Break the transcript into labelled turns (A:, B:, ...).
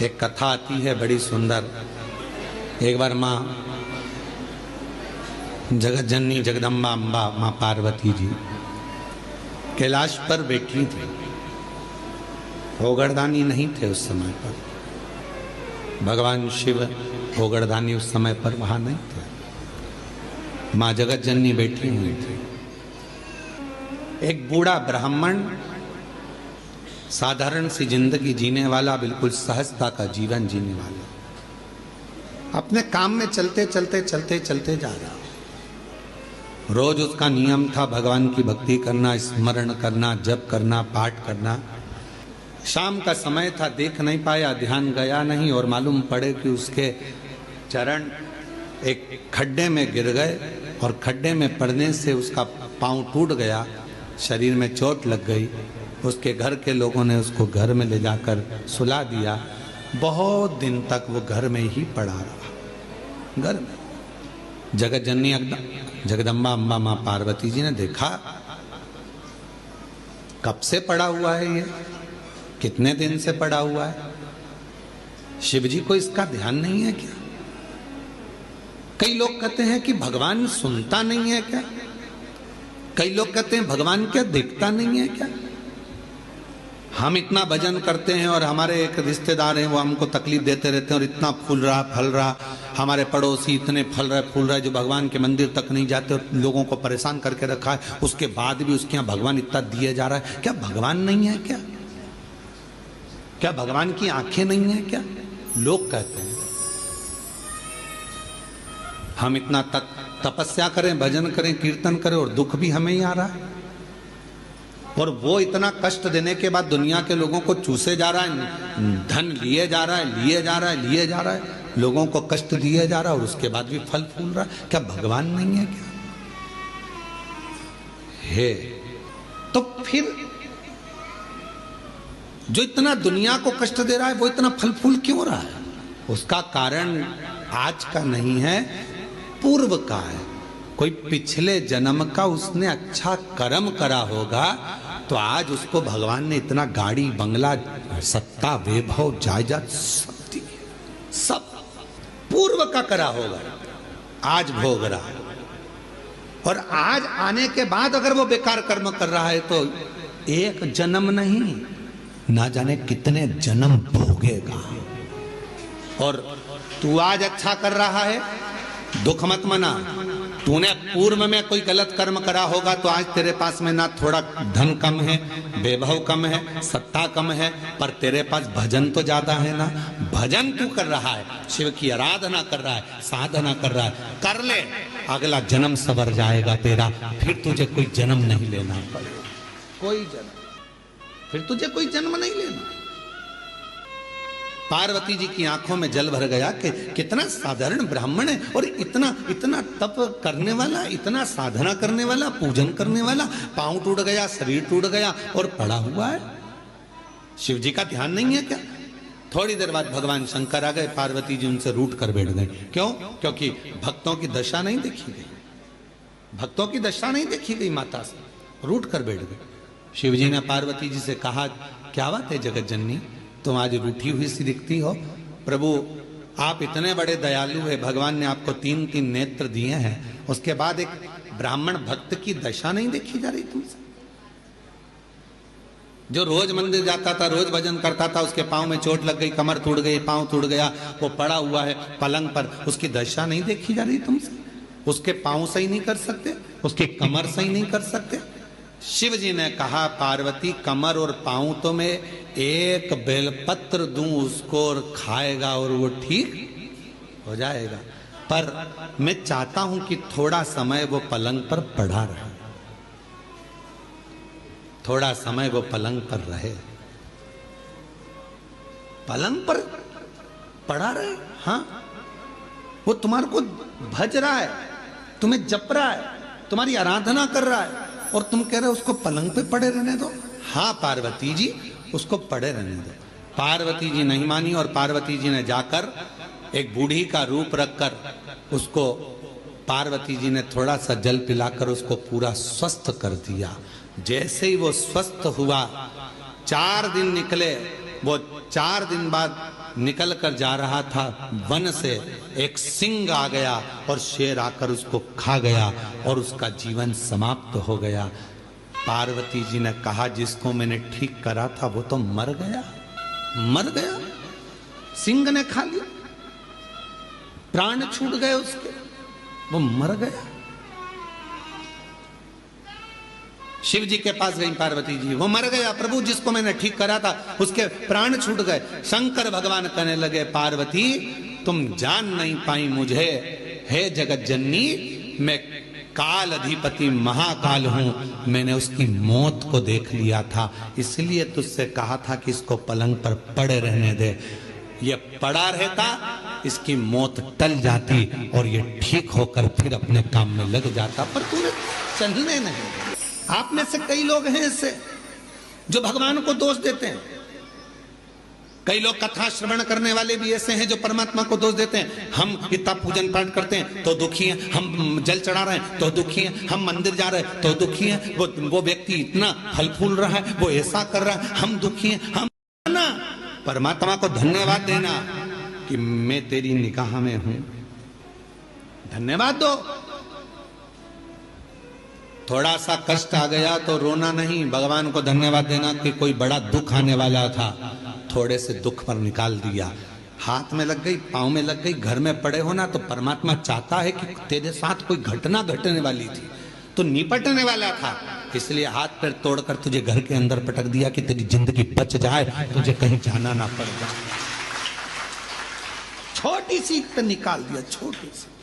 A: एक कथा आती है बड़ी सुंदर। एक बार माँ जगत जननी जगदम्बा अम्बा माँ पार्वती जी कैलाश पर बैठी थी। होगरदानी नहीं थे उस समय पर, भगवान शिव होगरदानी उस समय पर वहां नहीं थे। माँ जगत जननी बैठी हुई थी। एक बूढ़ा ब्राह्मण साधारण सी जिंदगी जीने वाला, बिल्कुल सहजता का जीवन जीने वाला, अपने काम में चलते चलते चलते चलते जा रहा। रोज उसका नियम था भगवान की भक्ति करना, स्मरण करना, जप करना, पाठ करना। शाम का समय था, देख नहीं पाया, ध्यान गया नहीं और मालूम पड़े कि उसके चरण एक खड्डे में गिर गए और खड्डे में पड़ने से उसका पांव टूट गया, शरीर में चोट लग गई। उसके घर के लोगों ने उसको घर में ले जाकर सुला दिया। बहुत दिन तक वो घर में ही पड़ा रहा। घर में जगत जननी जगदम्बा अम्बा माँ पार्वती जी ने देखा, कब से पड़ा हुआ है ये, कितने दिन से पड़ा हुआ है, शिव जी को इसका ध्यान नहीं है क्या? कई लोग कहते हैं कि भगवान सुनता नहीं है क्या? कई लोग कहते हैं भगवान क्या देखता नहीं है क्या? हम इतना भजन करते हैं और हमारे एक रिश्तेदार हैं, वो हमको तकलीफ देते रहते हैं और इतना फूल रहा फल रहा, हमारे पड़ोसी इतने फल रहे फूल रहे जो भगवान के मंदिर तक नहीं जाते और लोगों को परेशान करके रखा है। उसके बाद भी उसके यहाँ भगवान इतना दिए जा रहा है। क्या भगवान नहीं है क्या? क्या भगवान की आंखें नहीं है क्या? लोग कहते हैं। हम इतना तपस्या करें, भजन करें, कीर्तन करें और दुख भी हमें ही आ रहा है। और वो इतना कष्ट देने के बाद दुनिया के लोगों को चूसे जा रहा है, धन लिए जा रहा है, लिए जा रहा है, लिए जा रहा है, लोगों को कष्ट दिए जा रहा है और उसके बाद भी फल फूल रहा है। क्या भगवान नहीं है क्या? है तो फिर जो इतना दुनिया को कष्ट दे रहा है वो इतना फल फूल क्यों रहा है? उसका कारण आज का नहीं है, पूर्व का है। कोई पिछले जन्म का उसने अच्छा कर्म करा होगा तो आज उसको भगवान ने इतना गाड़ी बंगला सत्ता वैभव जायदाद सब दी। सब पूर्व का करा होगा, आज भोग रहा। और आज आने के बाद अगर वो बेकार कर्म कर रहा है तो एक जन्म नहीं, ना जाने कितने जन्म भोगेगा। और तू आज अच्छा कर रहा है, दुख मत मना। तूने पूर्व में कोई गलत कर्म करा होगा तो आज तेरे पास में ना थोड़ा धन कम है, वैभव कम है, सत्ता कम है, पर तेरे पास भजन तो ज्यादा है ना। भजन तू कर रहा है, शिव की आराधना कर रहा है, साधना कर रहा है, कर ले, अगला जन्म सवर जाएगा तेरा। फिर तुझे कोई जन्म नहीं लेना पड़ेगा, कोई जन्म, फिर तुझे कोई जन्म नहीं लेना। पार्वती जी की आंखों में जल भर गया कि कितना साधारण ब्राह्मण है और इतना इतना तप करने वाला, इतना साधना करने वाला, पूजन करने वाला, पांव टूट गया, शरीर टूट गया और पड़ा हुआ है। शिव जी का ध्यान नहीं है क्या? थोड़ी देर बाद भगवान शंकर आ गए, पार्वती जी उनसे रूठ कर बैठ गए। क्यों? क्योंकि भक्तों की दशा नहीं देखी गई, भक्तों की दशा नहीं देखी गई, माता से रूठ कर बैठ गए। शिव जी ने पार्वती जी से कहा, क्या बात है जगत जननी, तुम आज रूठी हुई सी दिखती हो। प्रभु आप इतने बड़े दयालु है, भगवान ने आपको 3-3 नेत्र दिए हैं, उसके बाद एक ब्राह्मण भक्त की दशा नहीं देखी जा रही तुमसे? जो रोज मंदिर जाता था, रोज भजन करता था, उसके पांव में चोट लग गई, कमर टूट गई, पांव टूट गया, वो पड़ा हुआ है पलंग पर, उसकी दशा नहीं देखी जा रही तुमसे? उसके पांव सही नहीं कर सकते, उसकी कमर सही नहीं कर सकते? शिव जी ने कहा, पार्वती कमर और पांव तो मैं एक बेलपत्र दूं उसको और खाएगा और वो ठीक हो जाएगा, पर मैं चाहता हूं कि थोड़ा समय वो पलंग पर पड़ा रहे, थोड़ा समय वो पलंग पर रहे, पलंग पर पड़ा रहे। हाँ, वो तुम्हारे को भज रहा है, तुम्हें जप रहा है, तुम्हारी आराधना कर रहा है और तुम कह रहे हो उसको पलंग पे पड़े रहने दो। हाँ पार्वती जी, उसको पड़े रहने दो। पार्वती जी नहीं मानी और पार्वती जी ने जाकर एक बूढ़ी का रूप रखकर उसको, पार्वती जी ने थोड़ा सा जल पिलाकर उसको पूरा स्वस्थ कर दिया। जैसे ही वो स्वस्थ हुआ, 4 दिन निकले, वो 4 दिन बाद निकल कर जा रहा था वन से, एक सिंह आ गया और शेर आकर उसको खा गया और उसका जीवन समाप्त हो गया। पार्वती जी ने कहा जिसको मैंने ठीक करा था वो तो मर गया, मर गया, सिंह ने खा लिया, प्राण छूट गए उसके, वो मर गया। शिव जी के पास गई पार्वती जी, वो मर गया प्रभु, जिसको मैंने ठीक करा था उसके प्राण छूट गए। शंकर भगवान कहने लगे पार्वती तुम जान नहीं पाई मुझे, हे जगत जननी मैं काल अधिपति महाकाल हूं, मैंने उसकी मौत को देख लिया था, इसलिए तुझसे कहा था कि इसको पलंग पर पड़े रहने दे। ये पड़ा रहता इसकी मौत टल जाती और ये ठीक होकर फिर अपने काम में लग जाता, पर तूने चलने नहीं। आप में से कई लोग हैं ऐसे जो भगवान को दोष देते हैं, कई लोग कथा श्रवण करने वाले भी ऐसे हैं जो परमात्मा को दोष देते हैं। हम इतना पूजन पाठ करते हैं तो दुखी हैं, हम जल चढ़ा रहे हैं तो दुखी हैं, हम मंदिर जा रहे हैं तो दुखी हैं, वो व्यक्ति इतना फल फूल रहा है, वो ऐसा कर रहा है, हम दुखी हैं। हम ना परमात्मा को धन्यवाद देना कि मैं तेरी निगाह में हूं, धन्यवाद दो। थोड़ा सा कष्ट आ गया तो रोना नहीं, भगवान को धन्यवाद देना कि कोई बड़ा दुख आने वाला था, थोड़े से दुख पर निकाल दिया। हाथ में लग गई, पांव में लग गई, घर में पड़े हो ना, तो परमात्मा चाहता है कि तेरे साथ कोई घटना घटने वाली थी तो निपटने वाला था, इसलिए हाथ पैर तोड़कर तुझे घर के अंदर पटक दिया कि तेरी जिंदगी बच जाए, तुझे कहीं जाना ना पड़ जाए। छोटी सी निकाल दिया, छोटी सी।